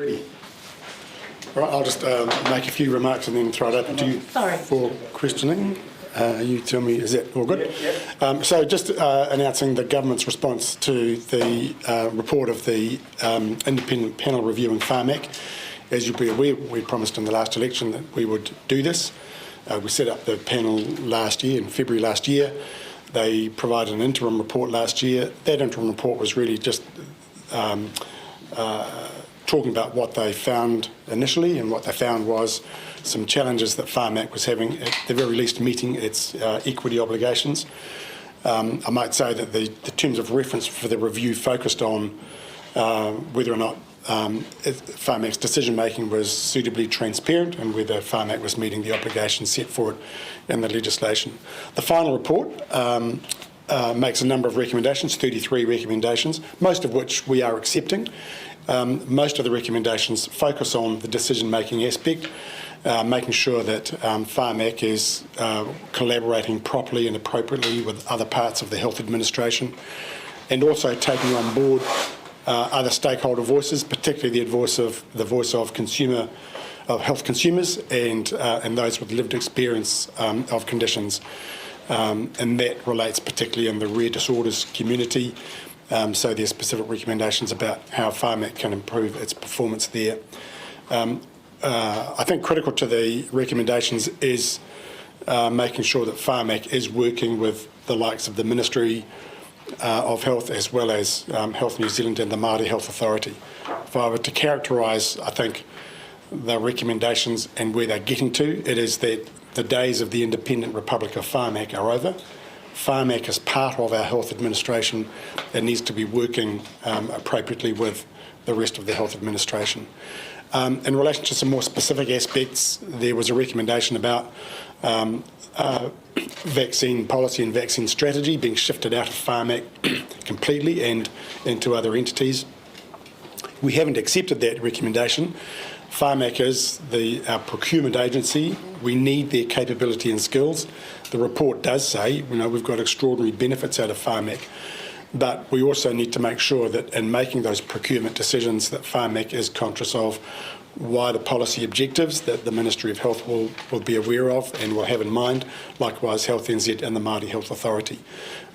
Ready. All right, I'll just make a few remarks and then throw it open to you for questioning. You tell me, is that all good? Yep. So just announcing the government's response to the report of the independent panel reviewing Pharmac. As you'll be aware, we promised in the last election that we would do this. We set up the panel last year, in February last year. They provided an interim report last year. That interim report was really just talking about what they found initially, and what they found was some challenges that Pharmac was having, at the very least meeting its equity obligations. I might say that the terms of reference for the review focused on whether or not Pharmac's decision-making was suitably transparent and whether Pharmac was meeting the obligations set for it in the legislation. The final report makes a number of recommendations, 33 recommendations, most of which we are accepting. Most of the recommendations focus on the decision-making aspect, making sure that Pharmac is collaborating properly and appropriately with other parts of the health administration, and also taking on board other stakeholder voices, particularly the voice of health consumers and those with lived experience of conditions, and that relates particularly in the rare disorders community. So there's specific recommendations about how Pharmac can improve its performance there. I think critical to the recommendations is making sure that Pharmac is working with the likes of the Ministry of Health, as well as Health New Zealand and the Māori Health Authority. If I were to characterise, I think, the recommendations and where they're getting to, it is that the days of the independent Republic of Pharmac are over. Pharmac is part of our health administration and needs to be working appropriately with the rest of the health administration. In relation to some more specific aspects, there was a recommendation about vaccine policy and vaccine strategy being shifted out of Pharmac completely and into other entities. We haven't accepted that recommendation. Pharmac is our procurement agency. We need their capability and skills. The report does say, we've got extraordinary benefits out of Pharmac, but we also need to make sure that in making those procurement decisions that Pharmac is conscious of wider policy objectives that the Ministry of Health will be aware of and will have in mind, likewise Health NZ and the Māori Health Authority.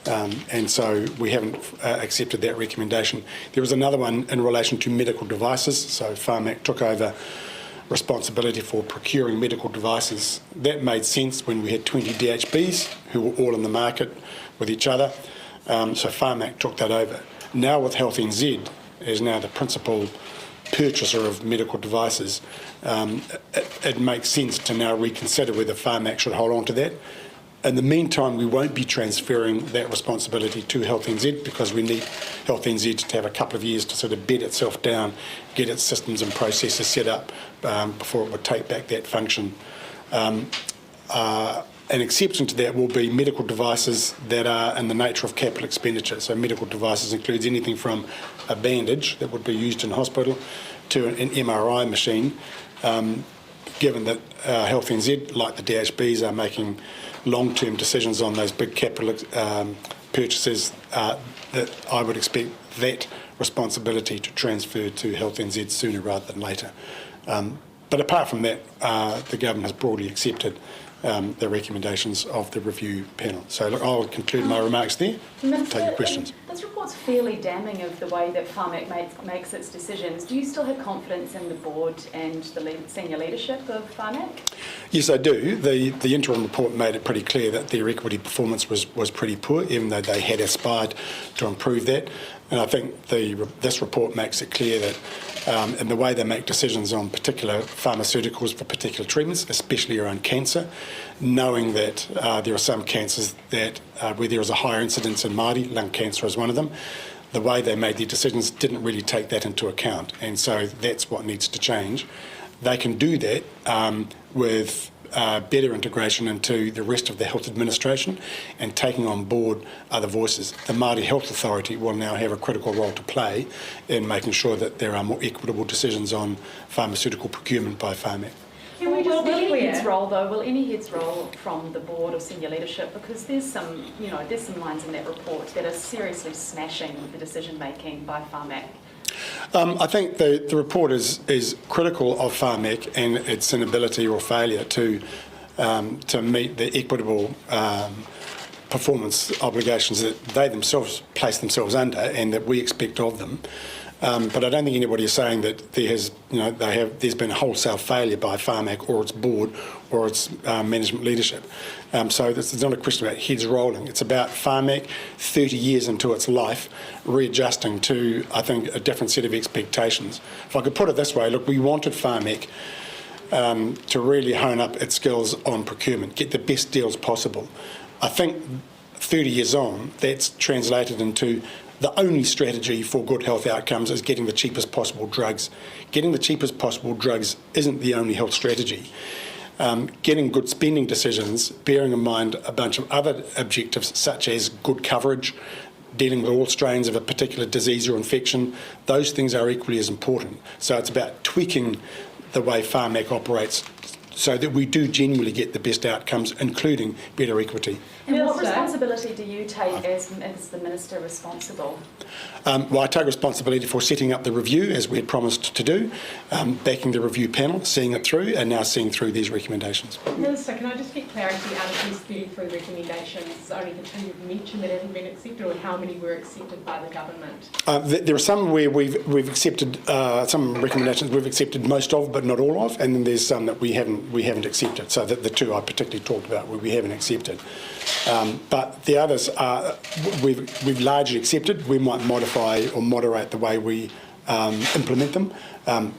And so we haven't accepted that recommendation. There was another one in relation to medical devices. So Pharmac took over responsibility for procuring medical devices. That made sense when we had 20 DHBs who were all in the market with each other. So Pharmac took that over. Now with Health NZ is now the principal purchaser of medical devices, it makes sense to now reconsider whether Pharmac should hold on to that. In the meantime, we won't be transferring that responsibility to Health NZ because we need Health NZ to have a couple of years to sort of bed itself down, get its systems and processes set up before it would take back that function. An exception to that will be medical devices that are in the nature of capital expenditure. So medical devices includes anything from a bandage that would be used in hospital to an MRI machine. Given that Health NZ, like the DHBs, are making long-term decisions on those big capital purchases, that I would expect that responsibility to transfer to Health NZ sooner rather than later. But apart from that, the government has broadly accepted the recommendations of the review panel. So look, I'll conclude my remarks there. Take your questions. This report's fairly damning of the way that Pharmac makes its decisions. Do you still have confidence in the board and the senior leadership of Pharmac? Yes, I do. The interim report made it pretty clear that their equity performance was pretty poor, even though they had aspired to improve that. And I think this report makes it clear that in the way they make decisions on particular pharmaceuticals for particular treatments, especially around cancer, knowing that there are some cancers that where there is a higher incidence in Māori, lung cancer is one of them, the way they made their decisions didn't really take that into account. And so that's what needs to change. They can do that with better integration into the rest of the health administration and taking on board other voices. The Māori Health Authority will now have a critical role to play in making sure that there are more equitable decisions on pharmaceutical procurement by Pharmac. Can we just will any heads roll from the board or senior leadership? Because there's some lines in that report that are seriously smashing the decision making by Pharmac. I think the report is critical of Pharmac and its inability or failure to meet the equitable performance obligations that they themselves place themselves under and that we expect of them. But I don't think anybody is saying that there's been a wholesale failure by Pharmac or its board or its management leadership. So this is not a question about heads rolling. It's about Pharmac 30 years into its life readjusting to, I think, a different set of expectations. If I could put it this way, look, we wanted Pharmac to really hone up its skills on procurement, get the best deals possible. I think 30 years on, that's translated into the only strategy for good health outcomes is getting the cheapest possible drugs. Getting the cheapest possible drugs isn't the only health strategy. Getting good spending decisions, bearing in mind a bunch of other objectives such as good coverage, dealing with all strains of a particular disease or infection, those things are equally as important. So it's about tweaking the way Pharmac operates so that we do genuinely get the best outcomes, including better equity. And what responsibility do you take as the Minister responsible? Well, I take responsibility for setting up the review, as we had promised to do, backing the review panel, seeing it through, and now seeing through these recommendations. Minister, can I just get clarity out of these 33 recommendations, only the two you've mentioned that haven't been accepted, or how many were accepted by the government? There are some where we've accepted, some recommendations we've accepted most of, but not all of, and then there's some that we haven't accepted. So the two I particularly talked about where we haven't accepted. But the others we've largely accepted. We might modify or moderate the way we implement them.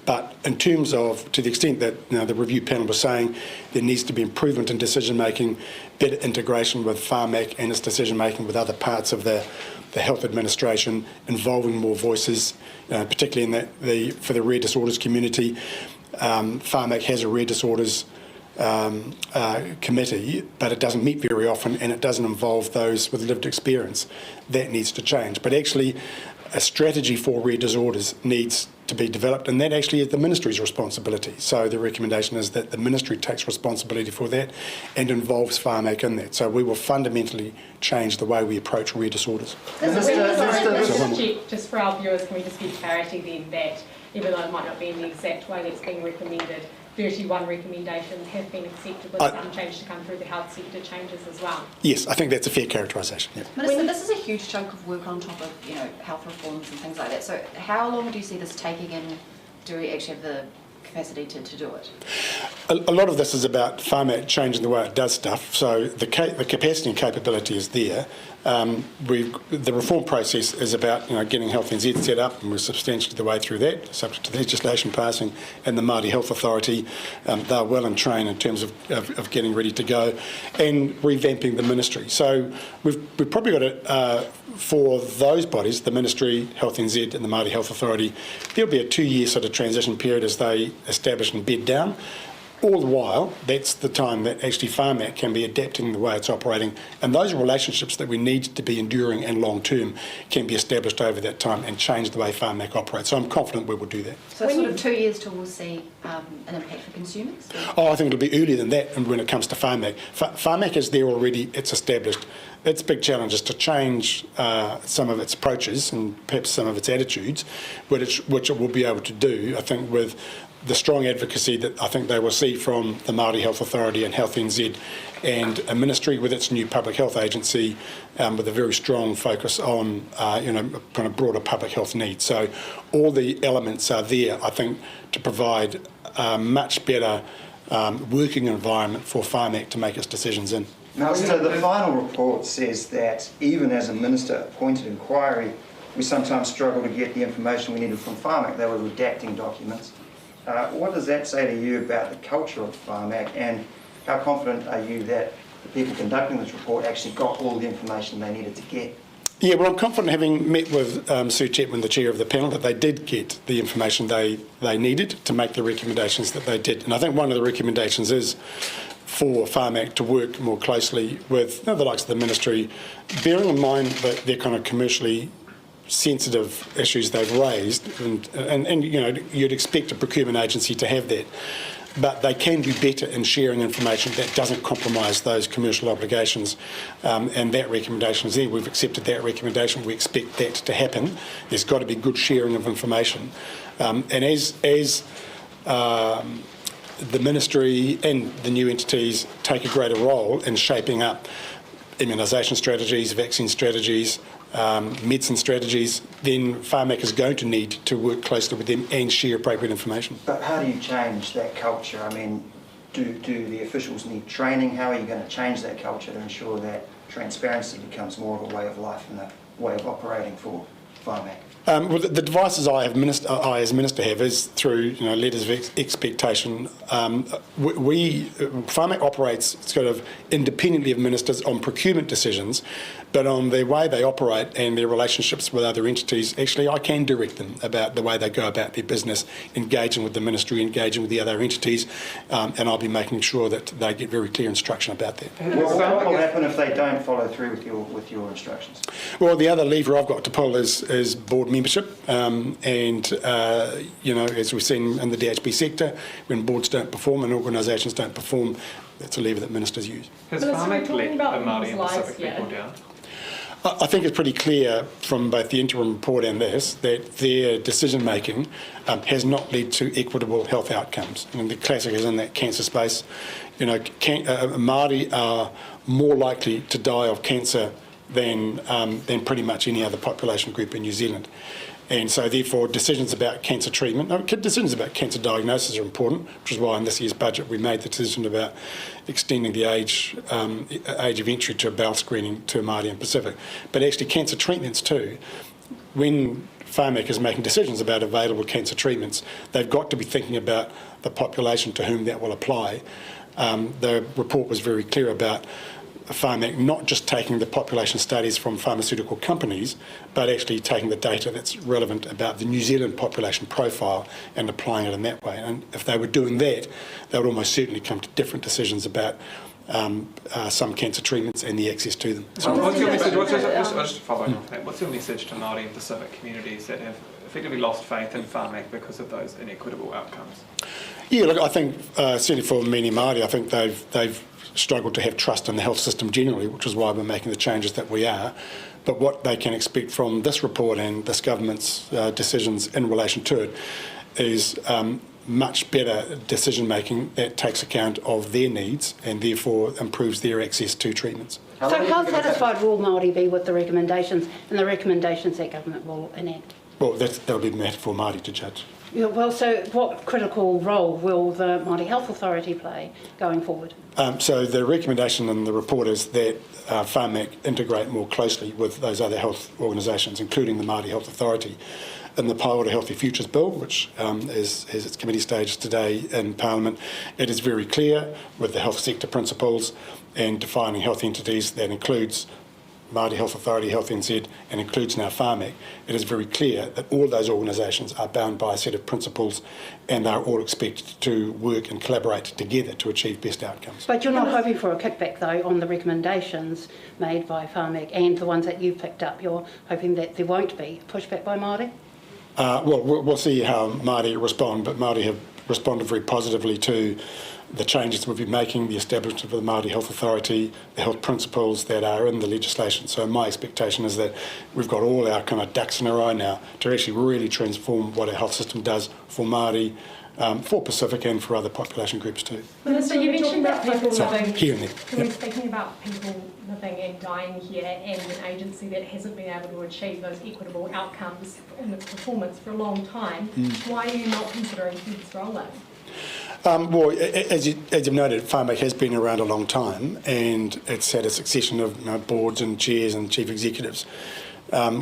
But in terms of, to the extent that the review panel was saying there needs to be improvement in decision making, better integration with Pharmac and its decision making with other parts of the health administration, involving more voices, particularly in for the rare disorders community. Pharmac has a rare disorders committee, but it doesn't meet very often and it doesn't involve those with lived experience. That needs to change. But actually, a strategy for rare disorders needs to be developed, and that actually is the Ministry's responsibility. So the recommendation is that the Ministry takes responsibility for that and involves Pharmac in that. So we will fundamentally change the way we approach rare disorders. Just for our viewers, can we just get clarity then that, even though it might not be in the exact way that's being recommended, 31 recommendations have been accepted with some change to come through the health sector changes as well? Yes, I think that's a fair characterisation. Yeah. Minister, this is a huge chunk of work on top of health reforms and things like that. So how long do you see this taking, and do we actually have the capacity to do it? A lot of this is about Pharmac changing the way it does stuff. So the capacity and capability is there. The reform process is about getting Health NZ set up, and we're substantially the way through that, subject to the legislation passing, and the Māori Health Authority. They're well in train in terms of getting ready to go, and revamping the ministry. So we've probably got it for those bodies, the Ministry, Health NZ and the Māori Health Authority. There'll be a 2-year sort of transition period as they establish and bed down. All the while, that's the time that actually Pharmac can be adapting the way it's operating, and those relationships that we need to be enduring and long-term can be established over that time and change the way Pharmac operates. So I'm confident we will do that. So sort of 2 years till we'll see an impact for consumers? Oh, I think it'll be earlier than that when it comes to Pharmac. Pharmac is there already, it's established. Its big challenge is to change some of its approaches and perhaps some of its attitudes, which it will be able to do, I think, with the strong advocacy that I think they will see from the Māori Health Authority and Health NZ, and a ministry with its new public health agency with a very strong focus on kind of broader public health needs. So all the elements are there, I think, to provide a much better working environment for Pharmac to make its decisions in. Minister, the final report says that even as a minister-appointed inquiry, we sometimes struggle to get the information we needed from Pharmac. They were redacting documents. What does that say to you about the culture of Pharmac, and how confident are you that the people conducting this report actually got all the information they needed to get? Yeah, well, I'm confident, having met with Sue Chapman, the chair of the panel, that they did get the information they needed to make the recommendations that they did. And I think one of the recommendations is for Pharmac to work more closely with the likes of the ministry, bearing in mind that they're kind of commercially sensitive issues they've raised, and you'd expect a procurement agency to have that. but they can do better in sharing information that doesn't compromise those commercial obligations, and that recommendation is there. We've accepted that recommendation. We expect that to happen. There's got to be good sharing of information, and as the ministry and the new entities take a greater role in shaping up immunisation strategies, vaccine strategies, medicine strategies, then Pharmac is going to need to work closely with them and share appropriate information. But how do you change that culture? I mean, do the officials need training? How are you going to change that culture to ensure that transparency becomes more of a way of life and a way of operating for Pharmac? Well, the devices I as Minister have is through letters of expectation. Pharmac operates sort of independently of ministers on procurement decisions, but on the way they operate and their relationships with other entities, actually I can direct them about the way they go about their business, engaging with the ministry, engaging with the other entities, and I'll be making sure that they get very clear instruction about that. Well, what will happen if they don't follow through with your instructions? Well, the other lever I've got to pull is board membership, and as we've seen in the DHB sector, when boards don't perform and organisations don't perform, that's a lever that ministers use. Has Melissa, we're Pharmac talking let the about Māori and people's Pacific lives people here. down? I think it's pretty clear from both the interim report and this that their decision making has not led to equitable health outcomes. And the classic is in that cancer space. Māori are more likely to die of cancer than pretty much any other population group in New Zealand. And so therefore decisions about cancer treatment, decisions about cancer diagnosis are important, which is why in this year's budget we made the decision about extending the age of entry to bowel screening to Māori and Pacific. But actually cancer treatments too, when Pharmac is making decisions about available cancer treatments, they've got to be thinking about the population to whom that will apply. The report was very clear about Pharmac not just taking the population studies from pharmaceutical companies, but actually taking the data that's relevant about the New Zealand population profile and applying it in that way. And if they were doing that, they would almost certainly come to different decisions about some cancer treatments and the access to them. So what's your message? Just following off that, what's your message to Māori and Pacific communities that have effectively lost faith in Pharmac because of those inequitable outcomes? Yeah, look, I think certainly for many Māori, I think they've struggled to have trust in the health system generally, which is why we're making the changes that we are. But what they can expect from this report and this government's decisions in relation to it is much better decision making that takes account of their needs and therefore improves their access to treatments. So how satisfied will Māori be with the recommendations and the recommendations that government will enact? Well, that'll be a matter for Māori to judge. Yeah, well, so what critical role will the Māori Health Authority play going forward? So the recommendation in the report is that Pharmac integrate more closely with those other health organisations, including the Māori Health Authority. In the Paora Healthy Futures Bill, which is its committee stage today in Parliament, it is very clear with the health sector principles and defining health entities that includes Māori Health Authority, Health NZ, and includes now Pharmac. It is very clear that all those organisations are bound by a set of principles and are all expected to work and collaborate together to achieve best outcomes. But you're not hoping for a kickback, though, on the recommendations made by Pharmac and the ones that you've picked up. You're hoping that there won't be pushback by Māori? Well, we'll see how Māori respond, but Māori have responded very positively to the changes we've been making, the establishment of the Māori Health Authority, the health principles that are in the legislation. So my expectation is that we've got all our kind of ducks in a row now to actually really transform what our health system does for Māori, for Pacific and for other population groups too. Minister, you mentioned that people living, Here and there. so we're speaking about people living and dying here and an agency that hasn't been able to achieve those equitable outcomes in its performance for a long time. Why are you not considering heads rolling? Well, as you've noted, Pharmac has been around a long time and it's had a succession of boards and chairs and chief executives.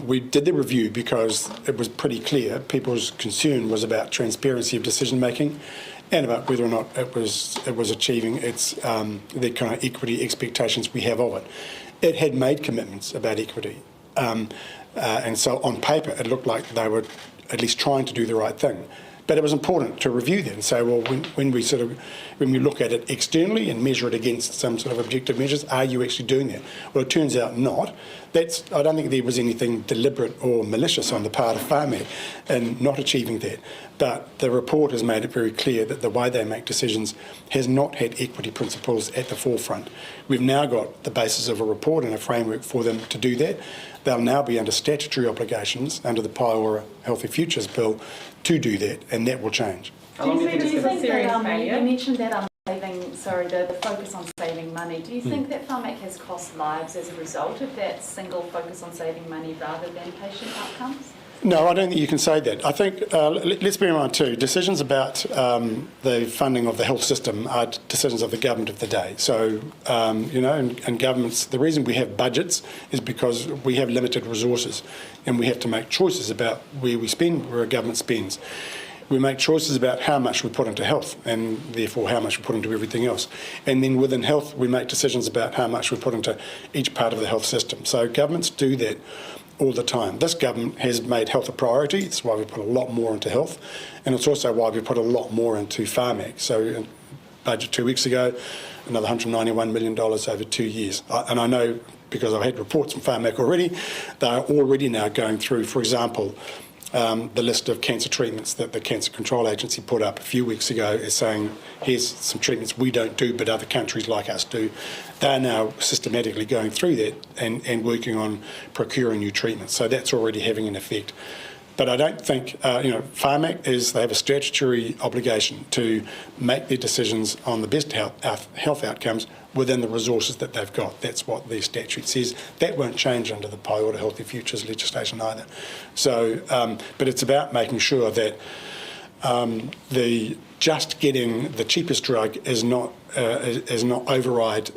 We did the review because it was pretty clear people's concern was about transparency of decision making and about whether or not it was achieving the kind of equity expectations we have of it. It had made commitments about equity, and so on paper it looked like they were at least trying to do the right thing. But it was important to review that and say, well, when we look at it externally and measure it against some sort of objective measures, are you actually doing that? Well, it turns out not. I don't think there was anything deliberate or malicious on the part of Pharmac in not achieving that. But the report has made it very clear that the way they make decisions has not had equity principles at the forefront. We've now got the basis of a report and a framework for them to do that. They'll now be under statutory obligations under the Pāora Healthy Futures Bill to do that, and that will change. Do you think Do you it's a think serious that, failure? you mentioned that the focus on saving money. Do you think that Pharmac has cost lives as a result of that single focus on saving money rather than patient outcomes? No, I don't think you can say that. I think, let's bear in mind too, decisions about the funding of the health system are decisions of the government of the day. So, and governments, the reason we have budgets is because we have limited resources and we have to make choices about where we spend, where a government spends. We make choices about how much we put into health and therefore how much we put into everything else. And then within health, we make decisions about how much we put into each part of the health system. So governments do that all the time. This government has made health a priority. It's why we put a lot more into health. And it's also why we put a lot more into Pharmac. So in budget 2 weeks ago, another $191 million over 2 years. And I know, because I've had reports from Pharmac already, they're already now going through, for example, the list of cancer treatments that the Cancer Control Agency put up a few weeks ago is saying, here's some treatments we don't do but other countries like us do. They're now systematically going through that and working on procuring new treatments. So that's already having an effect. But I don't think, Pharmac they have a statutory obligation to make their decisions on the best health outcomes within the resources that they've got. That's what the statute says. That won't change under the Pāora Healthy Futures legislation either. So, but it's about making sure that the just getting the cheapest drug is not override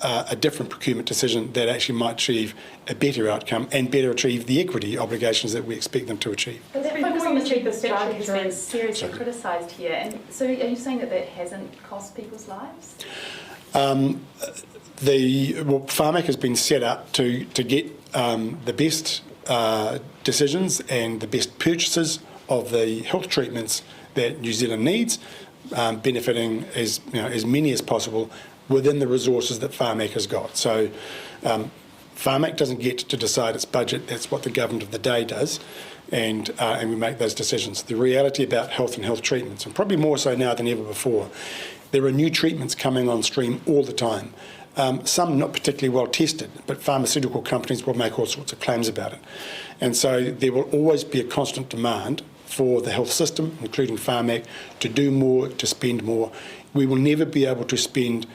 a different procurement decision that actually might achieve a better outcome and better achieve the equity obligations that we expect them to achieve. But that focus on the cheapest drug has been seriously criticised here. And so are you saying that that hasn't cost people's lives? Pharmac has been set up to get the best decisions and the best purchases of the health treatments that New Zealand needs, benefiting as many as possible within the resources that Pharmac has got. So Pharmac doesn't get to decide its budget. That's what the government of the day does, and we make those decisions. The reality about health and health treatments, and probably more so now than ever before, there are new treatments coming on stream all the time. Some not particularly well tested, but pharmaceutical companies will make all sorts of claims about it. And so there will always be a constant demand for the health system, including Pharmac, to do more, to spend more. We will never be able to spend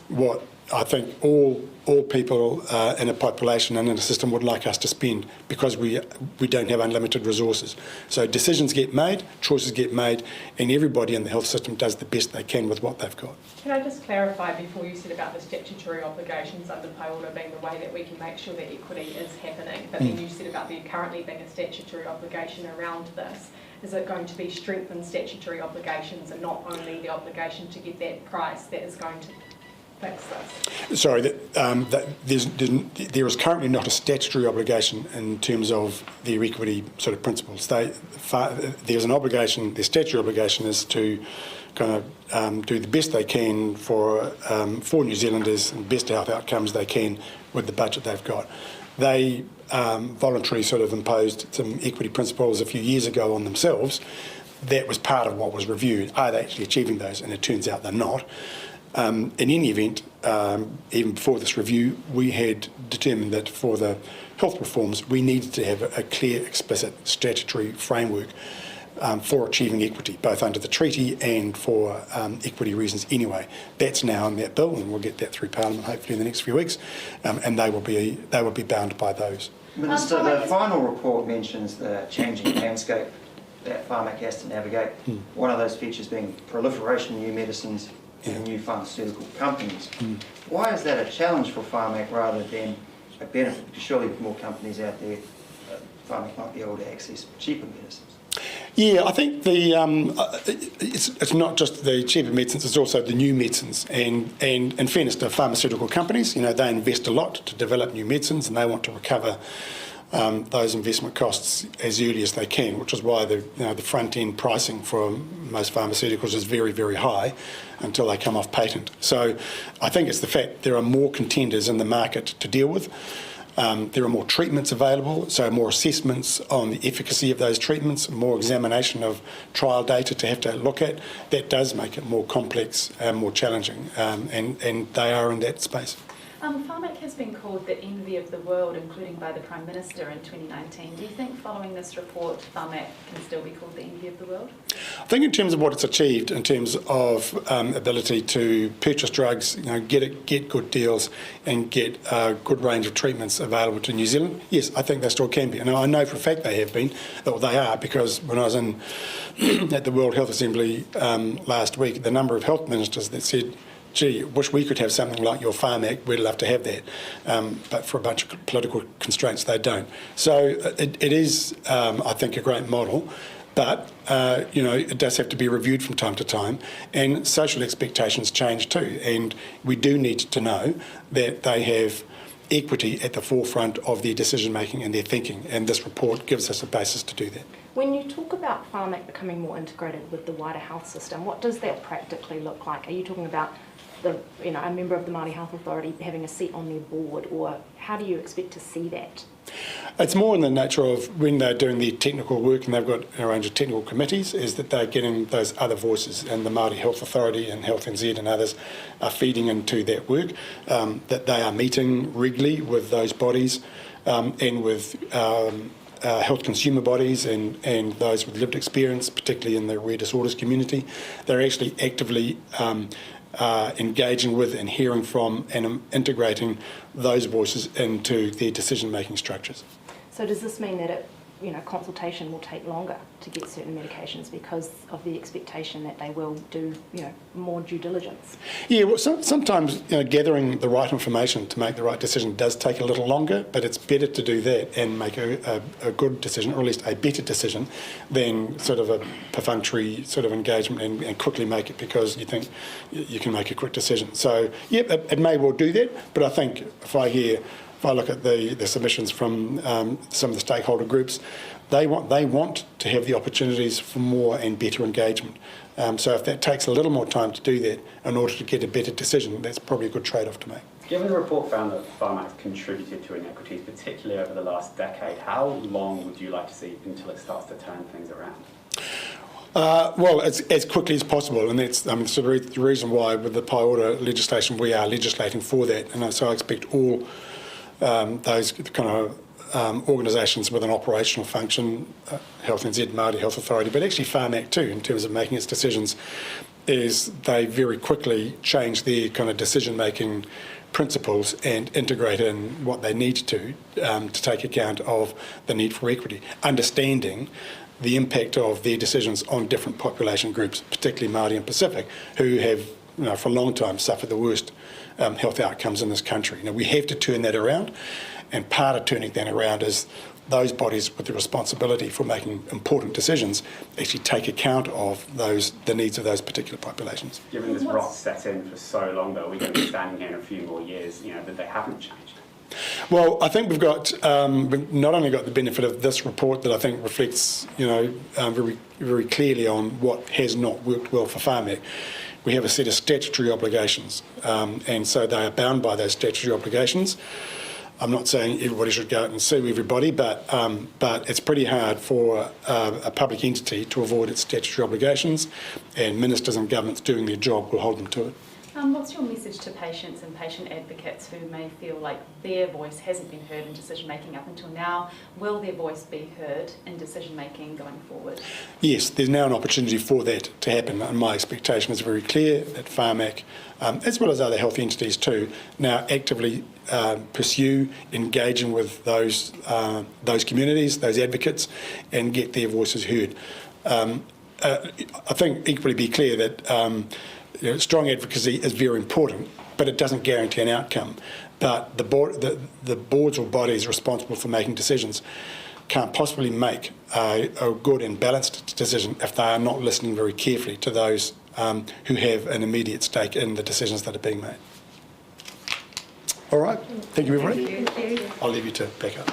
what I think all people in a population and in a system would like us to spend, because we don't have unlimited resources. So decisions get made, choices get made, and everybody in the health system does the best they can with what they've got. Can I just clarify before you said about the statutory obligations under Pāora being the way that we can make sure that equity is happening, but then you said about there currently being a statutory obligation around this. Is it going to be strengthened statutory obligations and not only the obligation to get that price that is going to fix this? Sorry, there is currently not a statutory obligation in terms of their equity sort of principles. There's an obligation, their statutory obligation is to kind of do the best they can for New Zealanders and best health outcomes they can with the budget they've got. They voluntarily sort of imposed some equity principles a few years ago on themselves. That was part of what was reviewed. Are they actually achieving those? And it turns out they're not. In any event, even before this review, we had determined that for the health reforms, we needed to have a clear, explicit statutory framework for achieving equity, both under the treaty and for equity reasons anyway. That's now in that bill, and we'll get that through Parliament hopefully in the next few weeks, and they will be bound by those. Minister, the final report mentions the changing landscape that Pharmac has to navigate. One of those features being proliferation of new medicines and new pharmaceutical companies. Why is that a challenge for Pharmac rather than a benefit? Because surely with more companies out there, Pharmac might be able to access cheaper medicines. Yeah, I think it's not just the cheaper medicines, it's also the new medicines. And in fairness to pharmaceutical companies, they invest a lot to develop new medicines and they want to recover those investment costs as early as they can, which is why the front-end pricing for most pharmaceuticals is very, very high until they come off patent. So I think it's the fact there are more contenders in the market to deal with. There are more treatments available, so more assessments on the efficacy of those treatments, more examination of trial data to have to look at. That does make it more complex and more challenging, and they are in that space. Pharmac has been called the envy of the world, including by the Prime Minister in 2019. Do you think following this report, Pharmac can still be called the envy of the world? I think in terms of what it's achieved, in terms of ability to purchase drugs, get good deals and get a good range of treatments available to New Zealand, yes, I think they still can be. And I know for a fact they have been, or they are, because when I was at the World Health Assembly last week, the number of health ministers that said, gee, wish we could have something like your Pharmac, we'd love to have that. But for a bunch of political constraints, they don't. So it is, I think, a great model, but, it does have to be reviewed from time to time, and social expectations change too. And we do need to know that they have equity at the forefront of their decision-making and their thinking, and this report gives us a basis to do that. When you talk about Pharmac becoming more integrated with the wider health system, what does that practically look like? Are you talking about a member of the Māori Health Authority having a seat on their board, or how do you expect to see that? It's more in the nature of when they're doing their technical work, and they've got a range of technical committees, is that they're getting those other voices, and the Māori Health Authority and Health NZ and others are feeding into that work, that they are meeting regularly with those bodies and with health consumer bodies and those with lived experience, particularly in the rare disorders community. They're actually actively engaging with and hearing from and integrating those voices into their decision-making structures. So does this mean that consultation will take longer to get certain medications because of the expectation that they will do more due diligence? Yeah, well, sometimes gathering the right information to make the right decision does take a little longer, but it's better to do that and make a good decision, or at least a better decision, than sort of a perfunctory sort of engagement and quickly make it because you think you can make a quick decision. So, it may well do that, but I think if I look at the submissions from some of the stakeholder groups, they want to have the opportunities for more and better engagement. So if that takes a little more time to do that in order to get a better decision, that's probably a good trade-off to make. Given the report found that Pharmac contributed to inequities, particularly over the last decade, how long would you like to see until it starts to turn things around? Well, as quickly as possible, and that's the reason why with the pie order legislation we are legislating for that, and so I expect all those kind of organisations with an operational function, Health NZ, Māori Health Authority, but actually Pharmac too, in terms of making its decisions, is they very quickly change their kind of decision-making principles and integrate in what they need to take account of the need for equity, understanding the impact of their decisions on different population groups, particularly Māori and Pacific, who have for a long time suffered the worst health outcomes in this country. We have to turn that around, and part of turning that around is those bodies with the responsibility for making important decisions actually take account of the needs of those particular populations. Given this rot set in for so long, though, we're going to be standing here in a few more years, that they haven't changed. Well, I think we've not only got the benefit of this report that I think reflects, very, very clearly on what has not worked well for Pharmac. We have a set of statutory obligations, and so they are bound by those statutory obligations. I'm not saying everybody should go out and sue everybody, but it's pretty hard for a public entity to avoid its statutory obligations, and ministers and governments doing their job will hold them to it. What's your message to patients and patient advocates who may feel like their voice hasn't been heard in decision-making up until now? Will their voice be heard in decision-making going forward? Yes, there's now an opportunity for that to happen, and my expectation is very clear that Pharmac, as well as other health entities too, now actively pursue engaging with those communities, those advocates, and get their voices heard. I think equally be clear that strong advocacy is very important, but it doesn't guarantee an outcome. But the boards or bodies responsible for making decisions can't possibly make a good and balanced decision if they are not listening very carefully to those who have an immediate stake in the decisions that are being made. All right, thank you everybody. I'll leave you to back up.